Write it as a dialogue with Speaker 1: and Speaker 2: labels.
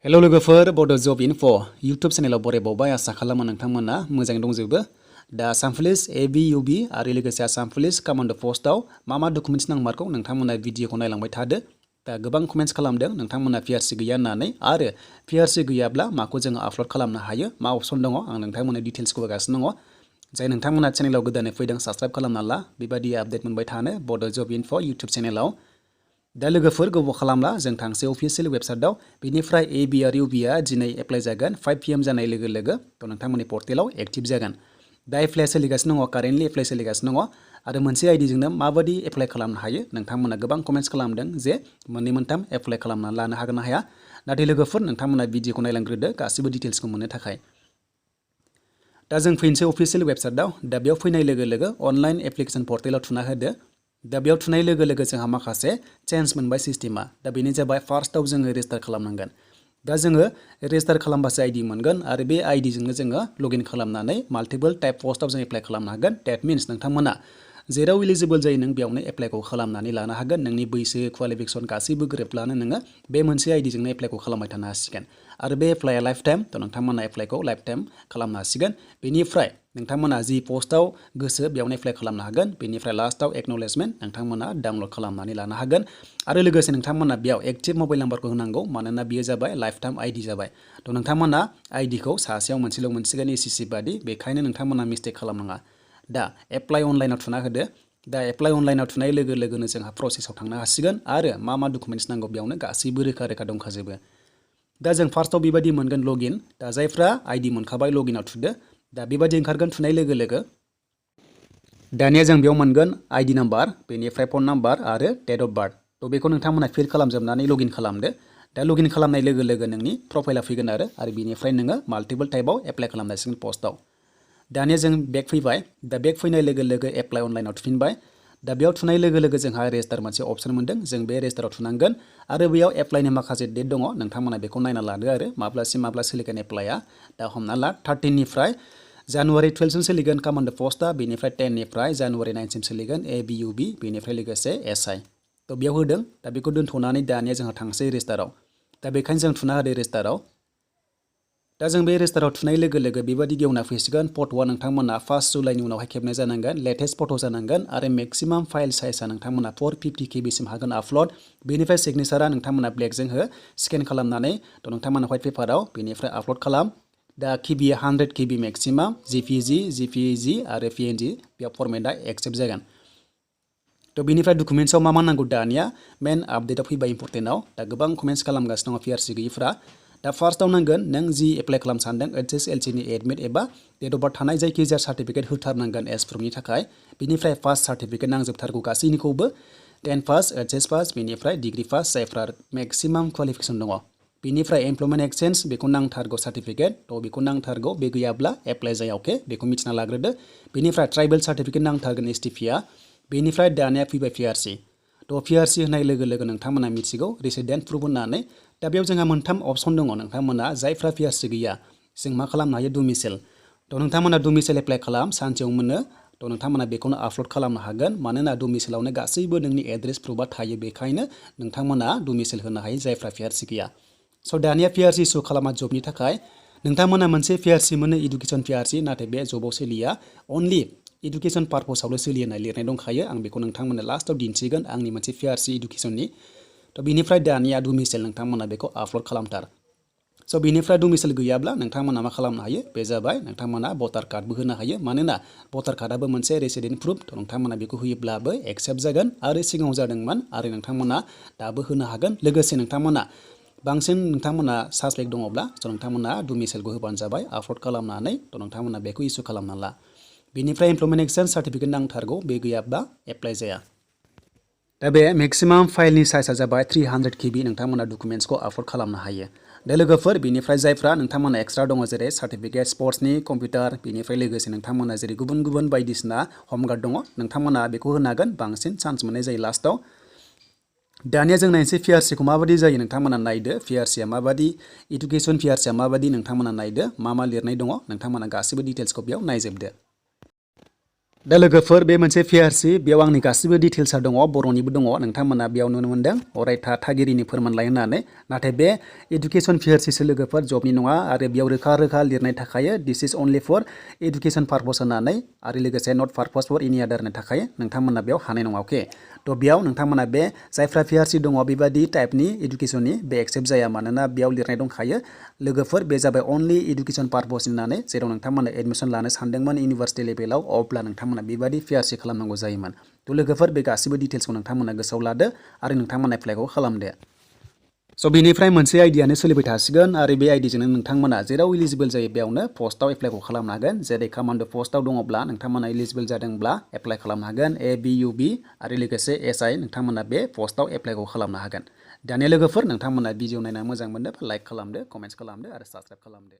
Speaker 1: hello लोगोफोर बड' जब enough' YouTube चेनेलाव बरायबावबाय आसा खालामो नोंथांमोना मोजाङै दंजोबो दा आसाम पुलिस ABUB आरो लोगोसे आसाम पुलिस कामान्ड' पस्टआव मा डकुमेन्ट्स नांमारगौ नोंथांमोना भिडिअखौ नायलांबाय थादो दा गोबां कमेन्ट्स खालामदों नोंथांमोना PRC गैया होननानै आरो PRC गैयाब्ला माखौ जोङो आपल'ड खालामनो हायो मा अपसन दङ आं नोंथांमोननो डिटेल्सखौ होगासिनो दङ जाय नोंथांमोना चेनेलाव गोदानै फैदों साबस्क्राइब खालामना ला बेबायदि आपडेट मोनबाय थानो बड' जब इनफ' इउटुब चेनेलाव दा लोगोफोर गोबाव खालामला जों थांसै अफिसियेल वेबसाइटआव बेनिफ्राय AB आरो UB आ दिनै एप्लाइ जागोन 5 PM जानाय लोगो लोगो थ' नोंथांमोननि पर्टेलाव एक्टिभ जागोन दा एप्लाइआ सोलिगासिनो दङ कारेन्टलि एप्लाइ सोलिगासिनो दङ आरो मोनसे आइडिजोंनो माबायदि एप्लाइ खालामनो हायो नोंथांमोना गोबां कमेन्ट्स खालामदों जे मोननै मोनथाम एप्लाइ खालामना लानो हागोन ना हाया नाथाय लोगोफोर नोंथांमोना भिडिअखौ नायलांग्रोदो गासिबो डिटेल्सखौ मोननो थाखाय दा जों फैनोसै अफिसियेल वेबसाइटआव दा बेयाव फैनाय लोगो लोगो अनलाइन एप्लिकेसन पर्टेलाव थुना होदो दा बेयाव थुनाय लोगो लोगो जोंहा माखासे चेन्ज मोनबाय सिस्टेमा दा बेनो जाबाय फार्स्टआव जोङो रेजिस्टार खालामनांगोन दा जोङो रेजिस्टार खालामबासो आइडि मोनगोन आरो बे आइडिजोंनो जोङो लगइन खालामनानै माल्टिपल टाइप पस्टआव जों एप्लाइ खालामनो हागोन डेट मिन्स नोंथांमोना जेराव इलिजिबल जायो नों बेयावनो एप्लाइखौ खालामनानै लानो हागोन नोंनि बैसो क्वालिफिकेसन गासैबो गोरोबब्लानो नोङो बे मोनसे आइडिजोंनो एप्लाइखौ खालामबाय थानो हासिगोन आरो बे एप्लाइआ लाइफ टाइम थ' नोंथांमोना एप्लाइखौ लाइफ टाइम खालामनो हासिगोन बेनिफ्राय नोंथांमोना जि पस्टआव गोसो बेयावनो एप्लाइ खालामनो हागोन बेनिफ्राय लास्टआव एक्न'लेजमेन्ट नोंथांमोना डाउनलड खालामनानै लानो हागोन आरो लोगोसे नोंथांमोना बेयाव एक्टिभ मबाइल नाम्बारखौ होनांगौ मानोना बेयो जाबाय लाइफ टाइम आइडि जाबाय थ' नोंथांमोना आइडिखौ सासेयाव मोनसेल' मोनसिगोन SSC बादि बेखायनो नोंथांमोना मिस्टेक खालामनाङा दा एप्लाइ अनलाइनाव थुना होदो दा एप्लाइ अनलाइनाव थुनाय लोगो लोगोनो जोंहा प्रसेसआव थांनो हासिगोन आरो मा डकुमेन्ट्स नांगौ बेयावनो गासैबो रोखा रोखा दंखाजोबो दा जों फार्स्टआव बेबायदि मोनगोन लगइन दा जायफ्रा आइडि मोनखाबाय लगइनाव थुदो दा बेबायदि ओंखारगोन थुनाय लोगो लोगो दानिया जों बेयाव मोनगोन आइडि नाम्बार बेनिफ्राय फन नाम्बार आरो डेट अफ बार्थ थ' बेखौ नोंथांमोना फिल खालामजोबनानै लगइन खालामदो दा लगइन खालामनाय लोगो लोगो नोंनि प्रफाइला फैगोन आरो बेनिफ्राय नोङो माल्टिपल टाइपआव एप्लाइ खालामनो हासिगोन पस्टआव दानिया जों बेक फैबाय दा बेक फैनाय लोगो लोगो एप्लाइ अनलाइनाव थुफिनबाय दा बेयाव थुनाय लोगो लोगो जोंहा रेजिस्टार मोनसे अपसन मोनदों जों बे रेजिस्टाराव थुनांगोन आरो बेयाव एप्लाइनि माखासे डेट दङ नोंथांमोना बेखौ नायना लादो आरो माब्लासिम माब्ला सोलिगोन एप्लाइआ दा हमना ला 13निफ्राय जानुवारि 12सिम सोलिगोन कामान्ड' पस्टआ बेनिफ्राय 10निफ्राय जानुवारि 9सिम सोलिगोन ABUB बेनिफ्राय लोगोसे SI थ' बेयाव होदों दा बेखौ दोनथ'नानै दानिया जोंहा थांसै रेजिस्टाराव दा बेखायनो जों थुना होदो रेजिस्टाराव दा जों बे रेजिस्टाराव थुनाय लोगो लोगो बेबायदि गेवना फैसिगोन फट'आ नोंथांमोना 1 जुलाइनि उनावहाय खेबनाय जानांगोन लेटेस्ट फट' जानांगोन आरो मेक्सिमाम फाइल साइजआ नोंथांमोना 450 KBसिम हागोन आपल'ड बेनिफ्राय सिगनेचारा नोंथांमोना ब्लेकजों हो स्केन खालामनानै थ' नोंथांमोना व्हाइट पेपाराव बेनिफ्राय आपल'ड खालाम दा KBआ 100 KB मेक्सिमाम JPG आरो PNG बेयाव फरमेटआ एक्सेप्ट जागोन थ' बेनिफ्राय डकुमेन्ट्सआव मा नांगौ दानिया मेन आपडेटआव फैबाय इम्पर्टेन्टआव दा गोबां कमेन्ट्स खालामगासिनो दङ PRC गैयिफ्रा दा फार्स्टआव नांगोन नों जि एप्लाइ खालामनो सानदों HSLCनि एडमिट एबा डेट अफ बार्थ थानाय जायखिजाया सार्टिफिकेट होथारनांगोन एज प्रुफनि थाखाय बेनिफ्राय पास सार्टिफिकेट नांजोबथारगौ गासैनिखौबो 10 पास HS पास बेनिफ्राय डिग्री पास जायफ्रा मेक्सिमाम क्वालिफिकेसन दङ बेनिफ्राय एमप्लयमेन्ट एक्सचेन्ज बेखौ नांथारगौ सार्टिफिकेट थ' बेखौ नांथारगौ बे गैयाब्ला एप्लाइ जाया अके बेखौ मिथिना लाग्रोदो बेनिफ्राय ट्राइबेल सार्टिफिकेट नांथारगोन STPआ बेनिफ्राय दानिया फैबाय PRC थ' PRC होनाय लोगो लोगो नोंथांमोना मिथिगौ रेसिडेन्ट प्रुफ होननानै दा बेयाव जोंहा मोनथाम अपसन दङ नोंथांमोना जायफ्रा PRC गैया जों मा खालामनो हायो डुमिसेल थ' नोंथांमोना डुमिसेल एप्लाइ खालाम सानसेयाव मोनो थ' नोंथांमोना बेखौनो आपल'ड खालामनो हागोन मानोना डुमिसेलावनो गासैबो नोंनि एड्रेस प्रुफआ थायो बेखायनो नोंथांमोना डुमिसेल होनो हायो जायफ्रा PRC गैया स' दानिया PRC इस्यु खालामा जबनि थाखाय नोंथांमोना मोनसे PRC मोनो इडुकेसन PRC नाथाय बे जबाव सोलिया अनलि इडुकेसन पार्पसावल' सोलियो होनना लिरनाय दंखायो आं बेखौ नोंथांमोननो लास्टआव दिन्थिगोन आंनि मोनसे PRC इडुकेसननि थ' बेनिफ्राय दानिया डुमिसेल नोंथांमोना बेखौ आपल'ड खालामथार स' बेनिफ्राय डुमिसेल गैयाब्ला नोंथांमोना मा खालामनो हायो बे जाबाय नोंथांमोना भटार कार्डबो होनो हायो मानोना भटार कार्डआबो मोनसे रेसिडेन्ट प्रुफ थ' नोंथांमोना बेखौ होयोब्लाबो एक्सेप्ट जागोन आरो सिगाङाव जादोंमोन आरो नोंथांमोना दाबो होनो हागोन लोगोसे नोंथांमोना बांसिन नोंथांमोना सासपेक्ट दङब्ला स' नोंथांमोना डुमिसेलखौ होबानो जाबाय आपल'ड खालामनानै थ' नोंथांमोना बेखौ इस्यु खालामना ला बेनिफ्राय एमप्लयमेन्ट एक्सचेन्ज सार्टिफिकेट नांथारगौ बे गैयाब्ला एप्लाइ जाया दा बे मेक्सिमाम फाइलनि साइजआ जाबाय 300 KB नोंथांमोना डकुमेन्ट्सखौ आपल'ड खालामनो हायो दा लोगोफोर बेनिफ्राय जायफ्रा नोंथांमोना एक्सट्रा दङ जेरै सार्टिफिकेट स्पर्ट्सनि कम्पिउटार बेनिफ्राय लोगोसे नोंथांमोना जेरै गुबुन गुबुन बायदिसिना हम गार्ड दङ नोंथांमोना बेखौ होनो हागोन बांसिन चान्स मोननाय जायो लास्टआव दानिया जों नायनोसै PRCखौ माबायदि जायो नोंथांमोना नायदो PRCआ माबायदि इडुकेसन PRCआ माबायदि नोंथांमोना नायदो मा लिरनाय दङ नोंथांमोना गासिबो डिटेल्सखौ बेयाव नायजोबदो दा लोगोफोर बे मोनसे PRC बेयाव आंनि गासिबो डिटेल्सआ दङ बर'निबो दङ नोंथांमोना बेयाव नुनो मोनदों अरायथा थागिरिनि फोरमानलाइ होननानै नाथाय बे इडुकेसन PRC सो लोगोफोर जबनि नङा आरो बेयाव रोखा रोखा लिरनाय थाखायो दिस इज अनलि फर इडुकेसन पारपस होननानै आरो लोगोसे नट पारपस फर एनि आदारनि थाखाय नोंथांमोना बेयाव हानाय नङा अके थ' बेयाव नोंथांमोना बे जायफ्रा PRC दङ बेबादि टाइपनि इडुकेसननि बे एक्सेप्ट जाया मानोना बेयाव लिरनाय दंखायो लोगोफोर बे जाबाय अनलि इडुकेसन पारपस होननानै जेराव नोंथांमोना एडमिसन लानो सानदोंमोन इउनिभार्सिटि लेभेलाव अब्ला नोंथांमोना बेबादि PRC खालामनांगौ जायोमोन थ' लोगोफोर बे गासिबो डिटेल्सखौ नोंथांमोना गोसोआव लादो आरो नोंथांमोना एप्लाइखौ खालामदो स' बेनिफ्राय मोनसे आइडियानो सोलिबाय थासिगोन आरो बे आइडिजोंनो नोंथांमोना जेराव इलिजिबोल जायो बेयावनो पस्टआव एप्लाइखौ खालामनो हागोन जेरै कामान्ड' पस्टआव दङब्ला नोंथांमोना इलिजिबोल जादोंब्ला एप्लाइ खालामनो हागोन ABUB आरो लोगोसे SI नोंथांमोना बे पस्टआव एप्लाइखौ खालामनो हागोन दानिया लोगोफोर नोंथांमोना भिडिअ नायना मोजां मोनदों लाइक खालामदो कमेन्ट्स खालामदो आरो साबस्क्राइब खालामदो